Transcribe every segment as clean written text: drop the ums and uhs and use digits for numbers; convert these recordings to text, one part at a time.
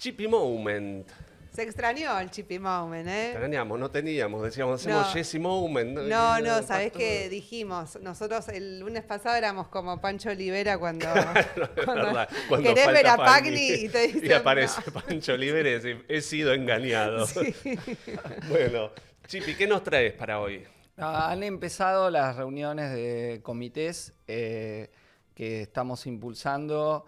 Chippy Moment. Se extrañó el Chippy Moment, ¿eh? Extrañamos, no teníamos, decíamos, hacemos No. Jesse Moment. No, ¿sabés qué dijimos? Nosotros el lunes pasado éramos como Pancho Olivera cuando, Es cuando verdad, cuando querés ver falta a Pagni y te dicen y aparece no. Pancho Olivera y dice, he sido engañado. Sí. Bueno, Chippy, ¿qué nos traes para hoy? Han empezado las reuniones de comités que estamos impulsando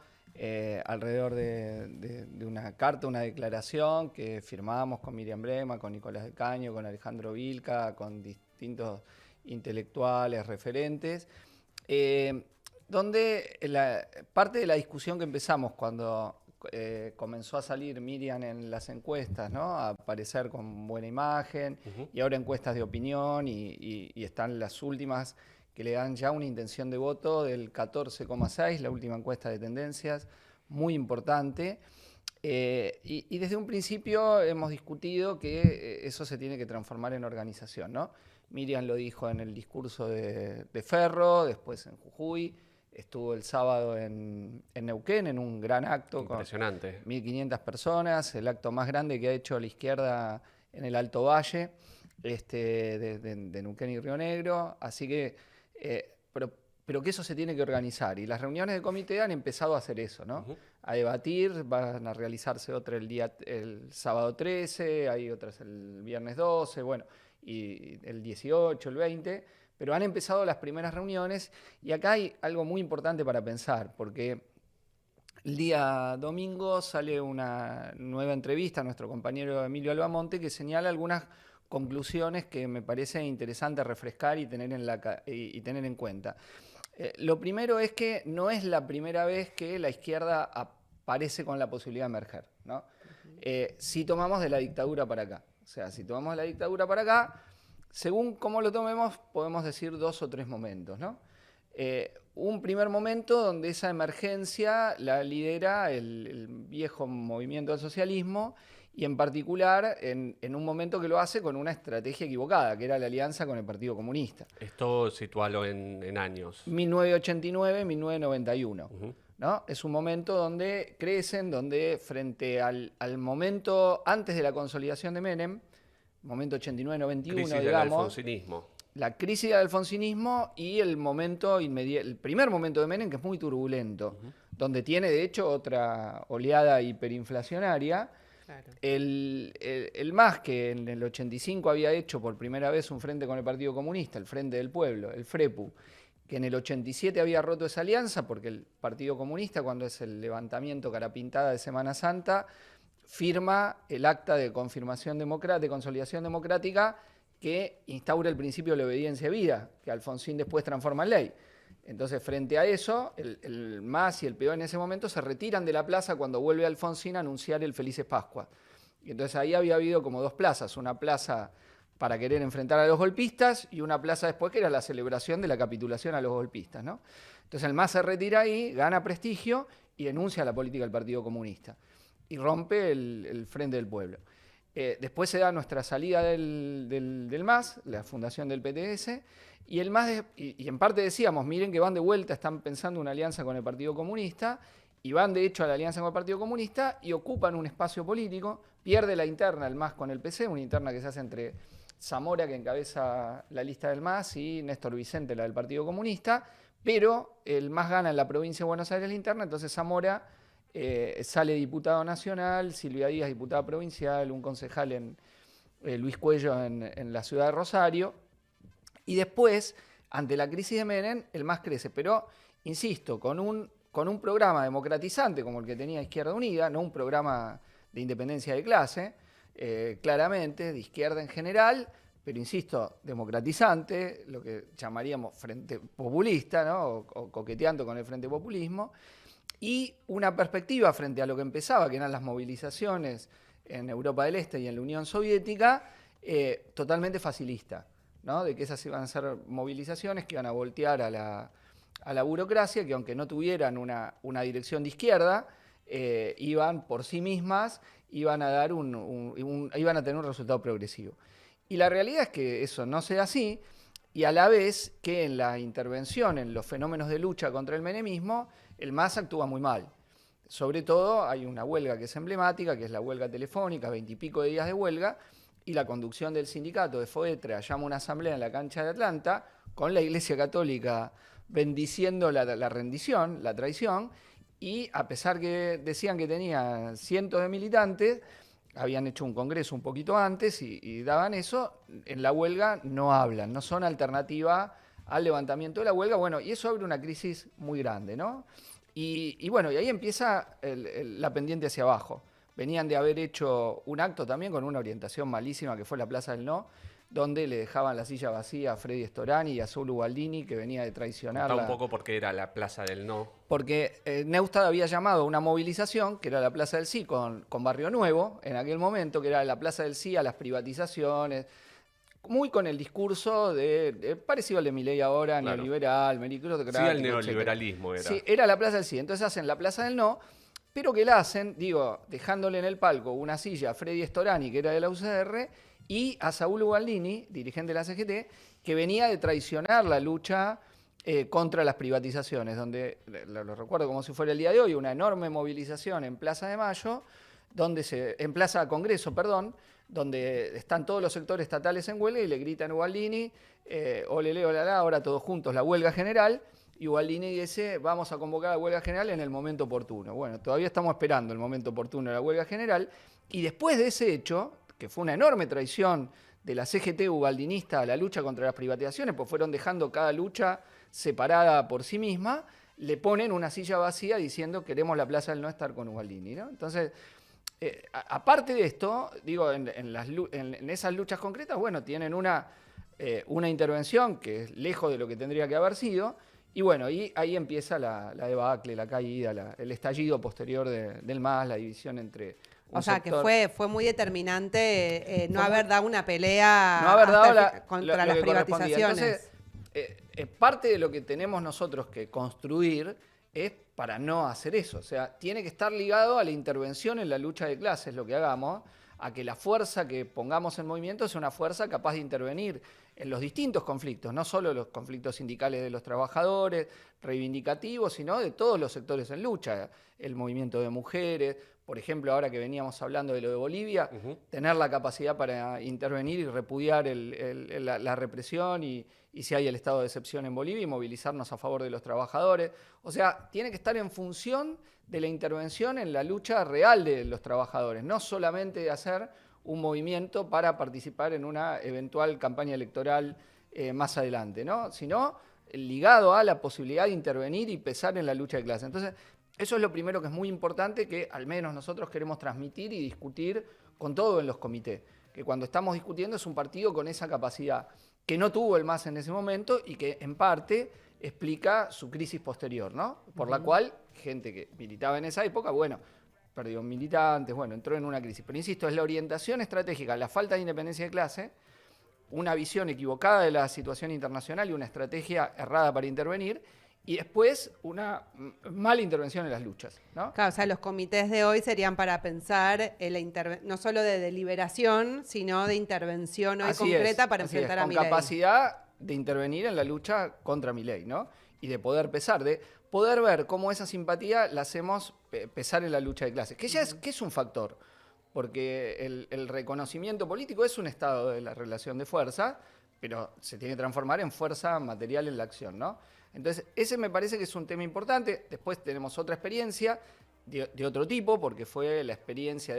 alrededor de una carta, una declaración que firmamos con Miriam Brema, con Nicolás del Caño, con Alejandro Vilca, con distintos intelectuales, referentes, donde parte de la discusión que empezamos cuando comenzó a salir Miriam en las encuestas, ¿no? A aparecer con buena imagen, y ahora encuestas de opinión, y están las últimas que le dan ya una intención de voto del 14,6, la última encuesta de tendencias, muy importante. Y desde un principio hemos discutido que eso se tiene que transformar en organización, ¿no? Miriam lo dijo en el discurso de Ferro, después en Jujuy, estuvo el sábado en Neuquén en un gran acto. Impresionante. Con 1.500 personas, el acto más grande que ha hecho la izquierda en el Alto Valle, de Neuquén y Río Negro. Así que, pero que eso se tiene que organizar. Y las reuniones de comité han empezado a hacer eso, ¿no? A debatir, van a realizarse otra el sábado 13, hay otras el viernes 12, bueno, y el 18, el 20, pero han empezado las primeras reuniones y acá hay algo muy importante para pensar, porque el día domingo sale una nueva entrevista a nuestro compañero Emilio Albamonte que señala algunas conclusiones que me parece interesante refrescar y tener en cuenta. Lo primero es que no es la primera vez que la izquierda aparece con la posibilidad de emerger, ¿no? Si tomamos de la dictadura para acá. O sea, si tomamos de la dictadura para acá, según cómo lo tomemos, podemos decir 2 o 3 momentos, ¿no? Un primer momento donde esa emergencia la lidera el viejo movimiento del socialismo, y en particular en un momento que lo hace con una estrategia equivocada, que era la alianza con el Partido Comunista. Esto situalo en años. 1989, 1991. ¿No? Es un momento donde crecen, donde frente al momento antes de la consolidación de Menem, momento 89-91, Crisis digamos, del alfonsinismo. la crisis del alfonsinismo y el momento inmediato, el primer momento de Menem, que es muy turbulento, donde tiene de hecho otra oleada hiperinflacionaria. Claro. El MAS, que en el 85 había hecho por primera vez un frente con el Partido Comunista, el Frente del Pueblo, el FREPU, que en el 87 había roto esa alianza porque el Partido Comunista, cuando es el levantamiento carapintada de Semana Santa, firma el acta de confirmación de consolidación democrática que instaura el principio de la obediencia debida, que Alfonsín después transforma en ley. Entonces, frente a eso, el MAS y el PO en ese momento se retiran de la plaza cuando vuelve Alfonsín a anunciar el Felices Pascua. Y entonces ahí había habido como 2 plazas, una plaza para querer enfrentar a los golpistas y una plaza después que era la celebración de la capitulación a los golpistas, ¿no? Entonces el MAS se retira ahí, gana prestigio y denuncia la política del Partido Comunista y rompe el Frente del Pueblo. Después se da nuestra salida del MAS, la fundación del PTS, y el MAS, y en parte decíamos, miren que van de vuelta, están pensando una alianza con el Partido Comunista, y van de hecho a la alianza con el Partido Comunista y ocupan un espacio político, pierde la interna el MAS con el PC, una interna que se hace entre Zamora, que encabeza la lista del MAS, y Néstor Vicente, la del Partido Comunista, pero el MAS gana en la provincia de Buenos Aires la interna, entonces Zamora sale diputado nacional, Silvia Díaz diputada provincial, un concejal Luis Cuello en la ciudad de Rosario, y después, ante la crisis de Menem, el MAS crece, pero, insisto, con un programa democratizante como el que tenía Izquierda Unida, no un programa de independencia de clase, claramente, de izquierda en general, pero insisto, democratizante, lo que llamaríamos frente populista, ¿no? o coqueteando con el frente populismo, y una perspectiva frente a lo que empezaba, que eran las movilizaciones en Europa del Este y en la Unión Soviética, totalmente facilista, ¿no? De que esas iban a ser movilizaciones que iban a voltear a la burocracia, que aunque no tuvieran una dirección de izquierda, iban por sí mismas, iban a tener un resultado progresivo. Y la realidad es que eso no sea así, y a la vez que en la intervención en los fenómenos de lucha contra el menemismo, el MAS actúa muy mal. Sobre todo hay una huelga que es emblemática, que es la huelga telefónica, 20 y pico de días de huelga, y la conducción del sindicato de FOETRA llama una asamblea en la cancha de Atlanta con la Iglesia Católica bendiciendo la rendición, la traición, y a pesar que decían que tenía cientos de militantes, habían hecho un congreso un poquito antes y daban eso, en la huelga no hablan, no son alternativa al levantamiento de la huelga, bueno, y eso abre una crisis muy grande, ¿no? Y bueno, y ahí empieza la pendiente hacia abajo. Venían de haber hecho un acto también con una orientación malísima que fue la Plaza del No, donde le dejaban la silla vacía a Freddy Storani y a Zulu Baldini, que venía de traicionarla. Contá un poco por qué era la Plaza del No. Porque Neustadt había llamado a una movilización, que era la Plaza del Sí, con Barrio Nuevo, en aquel momento, que era la Plaza del Sí a las privatizaciones, muy con el discurso parecido al de Milei ahora, Claro. neoliberal, meritocrático. Sí, el neoliberalismo etcétera. era. Sí, era la Plaza del Sí. Entonces hacen la Plaza del No, pero que la hacen, digo, dejándole en el palco una silla a Freddy Storani, que era de la UCR, y a Saúl Ubaldini, dirigente de la CGT, que venía de traicionar la lucha contra las privatizaciones, donde, lo recuerdo como si fuera el día de hoy, una enorme movilización en Plaza de Mayo, en Plaza Congreso, perdón, donde están todos los sectores estatales en huelga y le gritan a Ubaldini, olele, olala, ahora todos juntos, la huelga general, y Ubaldini dice, vamos a convocar a la huelga general en el momento oportuno. Bueno, todavía estamos esperando el momento oportuno de la huelga general, y después de ese hecho, que fue una enorme traición de la CGT ubaldinista a la lucha contra las privatizaciones, pues fueron dejando cada lucha separada por sí misma, le ponen una silla vacía diciendo queremos la Plaza del No estar con Ubaldini, ¿no? Entonces, aparte de esto, digo, en esas luchas concretas, bueno, tienen una intervención que es lejos de lo que tendría que haber sido, y bueno, y ahí empieza la debacle, la caída, el estallido posterior del MAS, la división entre un O sea, sector. que fue muy determinante no haber dado una pelea No haber dado contra lo las que correspondía. privatizaciones. Entonces, parte de lo que tenemos nosotros que construir es para no hacer eso. O sea, tiene que estar ligado a la intervención en la lucha de clases, lo que hagamos, a que la fuerza que pongamos en movimiento sea una fuerza capaz de intervenir en los distintos conflictos, no solo los conflictos sindicales de los trabajadores, reivindicativos, sino de todos los sectores en lucha, el movimiento de mujeres, por ejemplo, ahora que veníamos hablando de lo de Bolivia, tener la capacidad para intervenir y repudiar la represión y si hay el estado de excepción en Bolivia y movilizarnos a favor de los trabajadores. O sea, tiene que estar en función de la intervención en la lucha real de los trabajadores, no solamente de hacer un movimiento para participar en una eventual campaña electoral más adelante, ¿no? Sino ligado a la posibilidad de intervenir y pesar en la lucha de clase. Entonces, eso es lo primero que es muy importante, que al menos nosotros queremos transmitir y discutir con todo en los comités. Que cuando estamos discutiendo es un partido con esa capacidad, que no tuvo el MAS en ese momento y que en parte explica su crisis posterior, ¿no? Por la cual gente que militaba en esa época, bueno, perdió militantes, bueno, entró en una crisis. Pero insisto, es la orientación estratégica, la falta de independencia de clase, una visión equivocada de la situación internacional y una estrategia errada para intervenir, y después una mala intervención en las luchas, ¿no? Claro, o sea, los comités de hoy serían para pensar no solo de deliberación, sino de intervención hoy concreta para enfrentar a Milei. Con capacidad de intervenir en la lucha contra Milei, ¿no? Y de poder pesar, de poder ver cómo esa simpatía la hacemos pesar en la lucha de clases, que ya es un factor, porque el reconocimiento político es un estado de la relación de fuerza, pero se tiene que transformar en fuerza material en la acción, ¿no? Entonces, ese me parece que es un tema importante. Después tenemos otra experiencia de otro tipo, porque fue la experiencia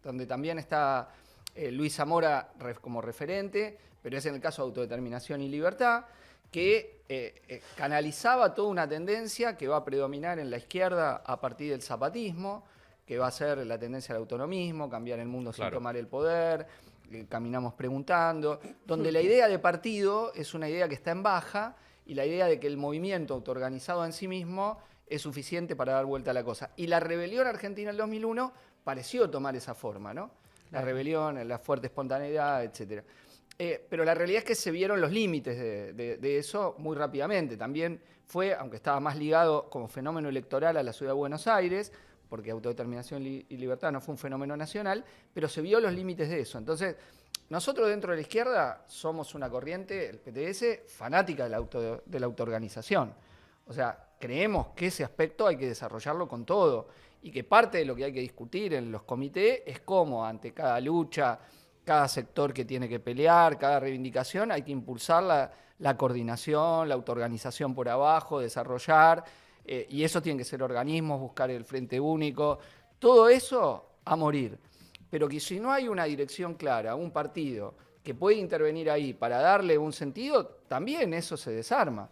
donde también está Luis Zamora como referente, pero es en el caso de autodeterminación y libertad, que canalizaba toda una tendencia que va a predominar en la izquierda a partir del zapatismo, que va a ser la tendencia al autonomismo, cambiar el mundo sin tomar el poder, caminamos preguntando, donde la idea de partido es una idea que está en baja, y la idea de que el movimiento autoorganizado en sí mismo es suficiente para dar vuelta a la cosa. Y la rebelión argentina del 2001 pareció tomar esa forma, ¿no? La rebelión, la fuerte espontaneidad, etc. Pero la realidad es que se vieron los límites de eso muy rápidamente. También fue, aunque estaba más ligado como fenómeno electoral a la ciudad de Buenos Aires, porque autodeterminación y libertad no fue un fenómeno nacional, pero se vio los límites de eso. Entonces, nosotros dentro de la izquierda somos una corriente, el PTS, fanática de la autoorganización. O sea, creemos que ese aspecto hay que desarrollarlo con todo y que parte de lo que hay que discutir en los comités es cómo ante cada lucha, cada sector que tiene que pelear, cada reivindicación, hay que impulsar la coordinación, la autoorganización por abajo, desarrollar, y eso tiene que ser organismos, buscar el frente único, todo eso a morir. Pero que si no hay una dirección clara, un partido que puede intervenir ahí para darle un sentido, también eso se desarma.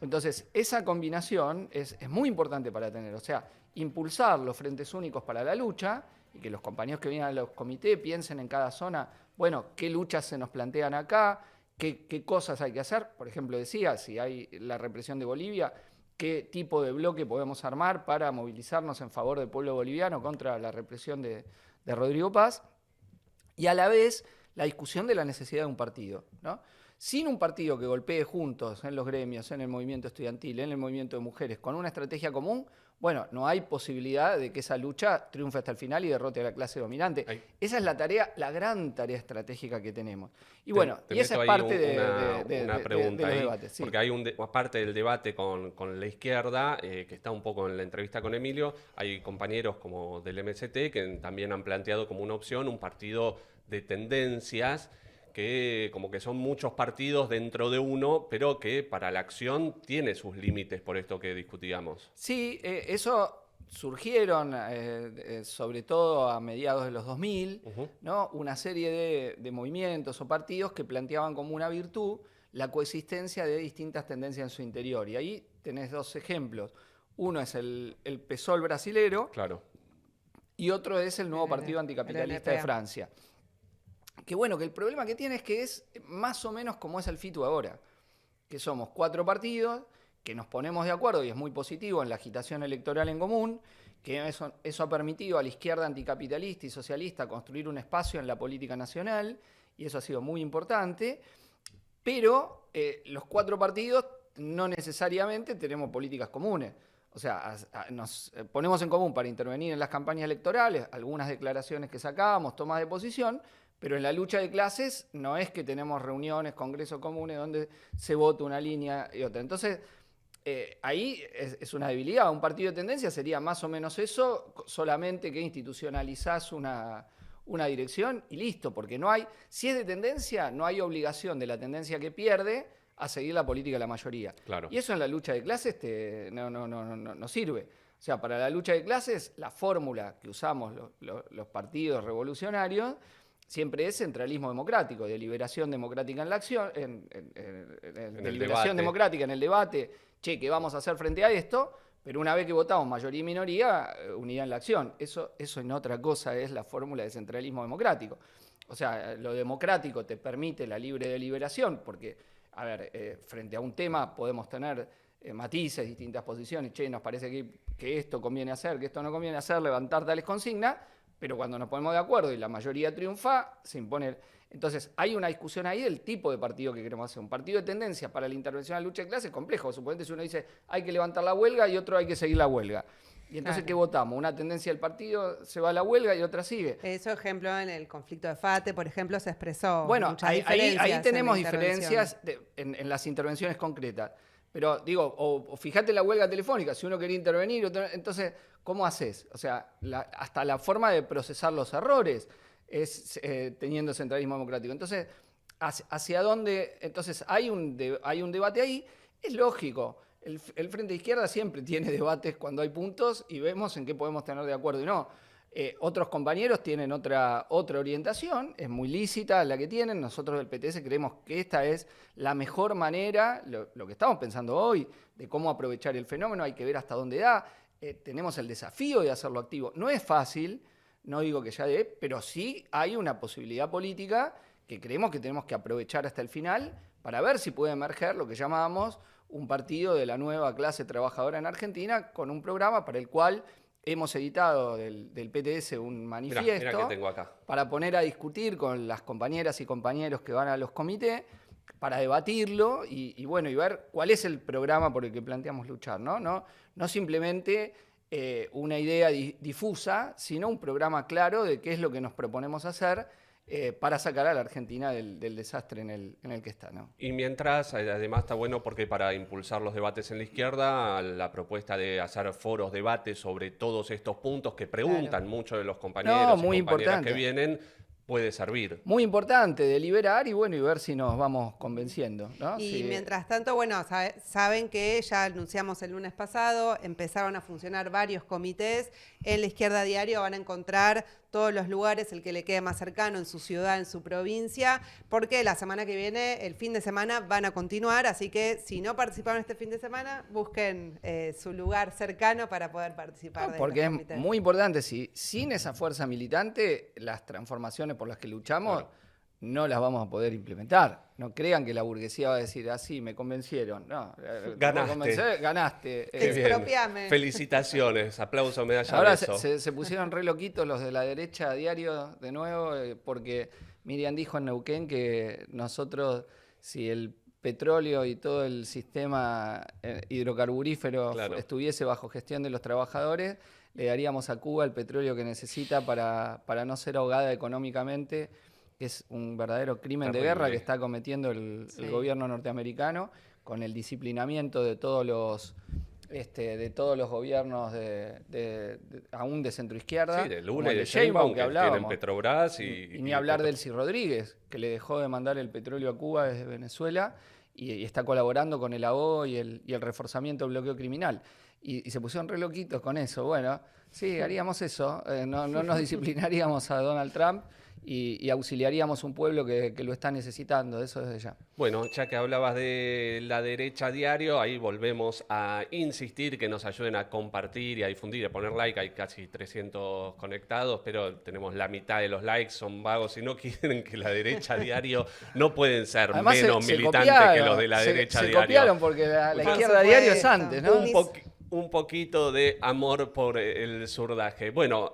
Entonces, esa combinación es muy importante para tener, o sea, impulsar los frentes únicos para la lucha y que los compañeros que vienen a los comités piensen en cada zona, bueno, qué luchas se nos plantean acá, qué cosas hay que hacer. Por ejemplo, decía, si hay la represión de Bolivia, qué tipo de bloque podemos armar para movilizarnos en favor del pueblo boliviano contra la represión de Rodrigo Paz, y a la vez la discusión de la necesidad de un partido, ¿no? Sin un partido que golpee juntos en los gremios, en el movimiento estudiantil, en el movimiento de mujeres, con una estrategia común, bueno, no hay posibilidad de que esa lucha triunfe hasta el final y derrote a la clase dominante. Esa es la tarea, la gran tarea estratégica que tenemos. Y bueno, y esa es parte de los debates. Sí. Porque hay parte del debate con la izquierda, que está un poco en la entrevista con Emilio, hay compañeros como del MST que también han planteado como una opción un partido de tendencias, que como que son muchos partidos dentro de uno, pero que para la acción tiene sus límites por esto que discutíamos. Sí, eso surgieron sobre todo a mediados de los 2000, ¿no? Una serie de movimientos o partidos que planteaban como una virtud la coexistencia de distintas tendencias en su interior. Y ahí tenés dos ejemplos. Uno es el PSOL brasilero, claro, y otro es el nuevo Partido Anticapitalista de Francia. Que bueno, que el problema que tiene es que es más o menos como es el FITU ahora, que somos 4 partidos, que nos ponemos de acuerdo y es muy positivo en la agitación electoral en común, que eso ha permitido a la izquierda anticapitalista y socialista construir un espacio en la política nacional, y eso ha sido muy importante, pero los 4 partidos no necesariamente tenemos políticas comunes. O sea, nos ponemos en común para intervenir en las campañas electorales, algunas declaraciones que sacábamos, tomas de posición, pero en la lucha de clases no es que tenemos reuniones, congresos comunes donde se vota una línea y otra. Entonces, ahí es una debilidad. Un partido de tendencia sería más o menos eso, solamente que institucionalizás una dirección y listo, porque no hay, si es de tendencia, no hay obligación de la tendencia que pierde a seguir la política de la mayoría. Claro. Y eso en la lucha de clases no sirve. O sea, para la lucha de clases, la fórmula que usamos los partidos revolucionarios siempre es centralismo democrático, deliberación democrática en la acción, deliberación democrática en el debate, che, ¿qué vamos a hacer frente a esto? Pero una vez que votamos mayoría y minoría, unidad en la acción. Eso en otra cosa es la fórmula de centralismo democrático. O sea, lo democrático te permite la libre deliberación, porque, a ver, frente a un tema podemos tener matices, distintas posiciones, che, nos parece que esto conviene hacer, que esto no conviene hacer, levantar tales consignas, pero cuando nos ponemos de acuerdo y la mayoría triunfa, se impone. Entonces, hay una discusión ahí del tipo de partido que queremos hacer. Un partido de tendencia para la intervención en la lucha de clases es complejo. Suponete si uno dice hay que levantar la huelga y otro hay que seguir la huelga. Y entonces, claro, ¿qué votamos? Una tendencia del partido se va a la huelga y otra sigue. Eso, ejemplo, en el conflicto de FATE, por ejemplo, se expresó. Bueno, ahí tenemos diferencias en las intervenciones concretas. Pero digo, o fíjate la huelga telefónica, si uno quería intervenir, entonces, ¿cómo haces? O sea, hasta la forma de procesar los errores es teniendo centralismo democrático. Entonces, ¿hacia dónde? Entonces, hay un debate ahí, es lógico. El Frente de Izquierda siempre tiene debates cuando hay puntos y vemos en qué podemos tener de acuerdo y no. Otros compañeros tienen otra orientación, es muy lícita la que tienen. Nosotros del PTS creemos que esta es la mejor manera, lo que estamos pensando hoy, de cómo aprovechar el fenómeno, hay que ver hasta dónde da. Tenemos el desafío de hacerlo activo. No es fácil, no digo que ya pero sí hay una posibilidad política que creemos que tenemos que aprovechar hasta el final para ver si puede emerger lo que llamamos un partido de la nueva clase trabajadora en Argentina con un programa para el cual hemos editado del PTS un manifiesto mirá que tengo acá, para poner a discutir con las compañeras y compañeros que van a los comités, para debatirlo y ver cuál es el programa por el que planteamos luchar, ¿no? No simplemente una idea difusa, sino un programa claro de qué es lo que nos proponemos hacer para sacar a la Argentina del desastre en el que está, ¿no? Y mientras, además está bueno porque para impulsar los debates en la izquierda, la propuesta de hacer foros, debates sobre todos estos puntos que preguntan muchos de los compañeros y compañeras que vienen, puede servir. Muy importante, deliberar y ver si nos vamos convenciendo, ¿no? Y mientras tanto, bueno, saben que ya anunciamos el lunes pasado, empezaron a funcionar varios comités. En La Izquierda Diario van a encontrar todos los lugares, el que le quede más cercano en su ciudad, en su provincia, porque la semana que viene, el fin de semana, van a continuar, así que si no participaron este fin de semana, busquen su lugar cercano para poder participar. Porque es muy importante, sin esa fuerza militante, las transformaciones por las que luchamos no las vamos a poder implementar. No crean que la burguesía va a decir, sí, me convencieron. No, ganaste. Expropiame. Felicitaciones, aplauso, medalla. Ahora se pusieron re loquitos los de la derecha a diario de nuevo, porque Miriam dijo en Neuquén que nosotros, si el petróleo y todo el sistema hidrocarburífero estuviese bajo gestión de los trabajadores, le daríamos a Cuba el petróleo que necesita para no ser ahogada económicamente. Es un verdadero crimen de guerra que está cometiendo el gobierno norteamericano con el disciplinamiento de todos los gobiernos aún de centroizquierda. Sí, de Lula y de Sheinbaum, que tienen Petrobras. Y ni hablar de Elcy Rodríguez, que le dejó de mandar el petróleo a Cuba desde Venezuela y está colaborando con el AO y el reforzamiento del bloqueo criminal. Y se pusieron re loquitos con eso. Bueno, sí, haríamos eso. No nos disciplinaríamos a Donald Trump y auxiliaríamos un pueblo que lo está necesitando, eso desde ya. Bueno, ya que hablabas de la derecha diario, ahí volvemos a insistir que nos ayuden a compartir y a difundir, a poner like. Hay casi 300 conectados, pero tenemos la mitad de los likes, son vagos y no quieren que la derecha diario, no pueden ser además menos militantes que los de la derecha diario. Se copiaron porque la izquierda diario es antes, ¿no? Un poquito de amor por el zurdaje. Bueno,